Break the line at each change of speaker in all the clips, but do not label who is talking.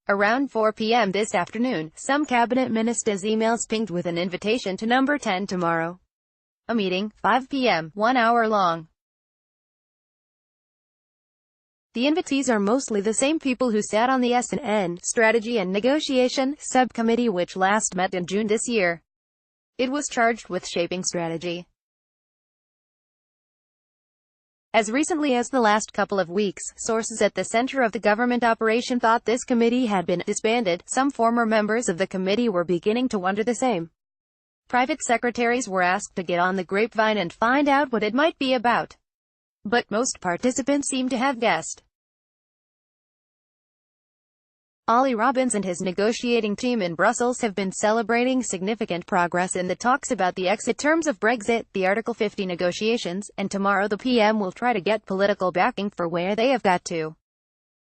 Around 4 p.m. this afternoon, some cabinet ministers' emails pinged with an invitation to number 10 tomorrow. A meeting, 5 p.m., 1 hour long. The invitees are mostly the same people who sat on the S&N Strategy and Negotiation Subcommittee, which last met in June this year. It was charged with shaping strategy. As recently as the last couple of weeks, sources at the center of the government operation thought this committee had been disbanded. Some former members of the committee were beginning to wonder the same. Private secretaries were asked to get on the grapevine and find out what it might be about. But most participants seem to have guessed. Ollie Robbins and his negotiating team in Brussels have been celebrating significant progress in the talks about the exit terms of Brexit, the Article 50 negotiations, and tomorrow the PM will try to get political backing for where they have got to.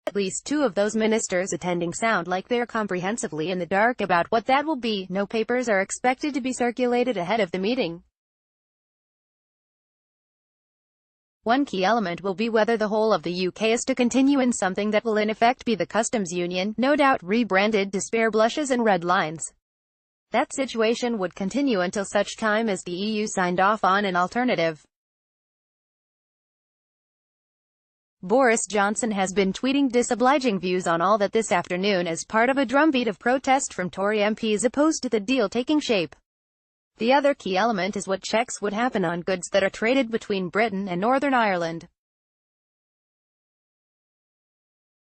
At least two of those ministers attending sound like they're comprehensively in the dark about what that will be. No papers are expected to be circulated ahead of the meeting. One key element will be whether the whole of the UK is to continue in something that will in effect be the customs union, no doubt rebranded to spare blushes and red lines. That situation would continue until such time as the EU signed off on an alternative. Boris Johnson has been tweeting disobliging views on all that this afternoon as part of a drumbeat of protest from Tory MPs opposed to the deal taking shape. The other key element is what checks would happen on goods that are traded between Britain and Northern Ireland.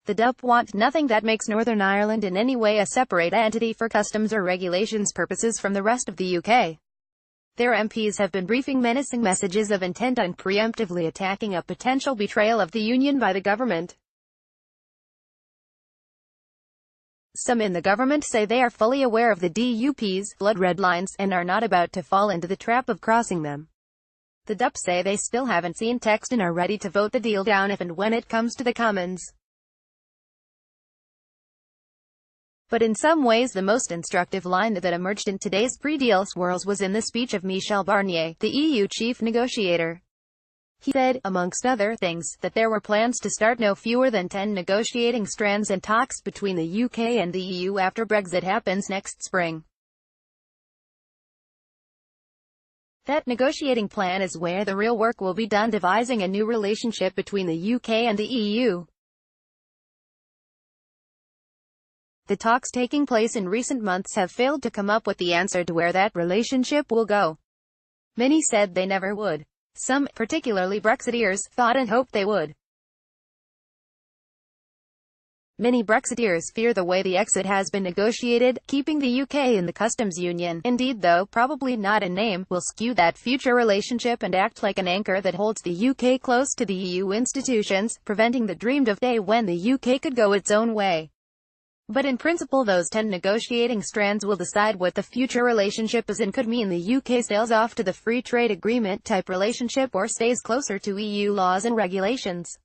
The DUP want nothing that makes Northern Ireland in any way a separate entity for customs or regulations purposes from the rest of the UK. Their MPs have been briefing menacing messages of intent on preemptively attacking a potential betrayal of the union by the government. Some in the government say they are fully aware of the DUP's blood red lines, and are not about to fall into the trap of crossing them. The DUP say they still haven't seen text and are ready to vote the deal down if and when it comes to the Commons. But in some ways the most instructive line that emerged in today's pre-deal swirls was in the speech of Michel Barnier, the EU chief negotiator. He said, amongst other things, that there were plans to start no fewer than 10 negotiating strands and talks between the UK and the EU after Brexit happens next spring. That negotiating plan is where the real work will be done, devising a new relationship between the UK and the EU. The talks taking place in recent months have failed to come up with the answer to where that relationship will go. Many said they never would. Some, particularly Brexiteers, thought and hoped they would. Many Brexiteers fear the way the exit has been negotiated, keeping the UK in the customs union, indeed though probably not in name, will skew that future relationship and act like an anchor that holds the UK close to the EU institutions, preventing the dreamed-of day when the UK could go its own way. But in principle those 10 negotiating strands will decide what the future relationship is and could mean the UK sails off to the free trade agreement type relationship or stays closer to EU laws and regulations.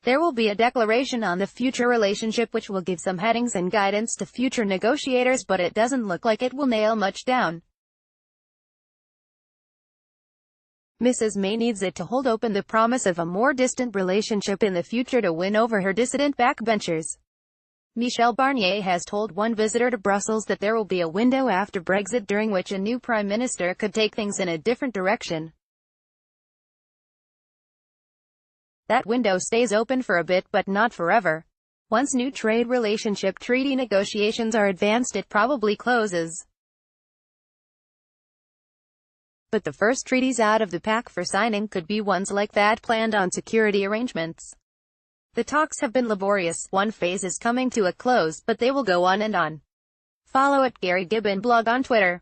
There will be a declaration on the future relationship which will give some headings and guidance to future negotiators, but it doesn't look like it will nail much down. Mrs. May needs it to hold open the promise of a more distant relationship in the future to win over her dissident backbenchers. Michel Barnier has told one visitor to Brussels that there will be a window after Brexit during which a new prime minister could take things in a different direction. That window stays open for a bit but not forever. Once new trade relationship treaty negotiations are advanced, it probably closes. But the first treaties out of the pack for signing could be ones like that planned on security arrangements. The talks have been laborious. One phase is coming to a close, but they will go on and on. Follow @GaryGibbon blog on Twitter.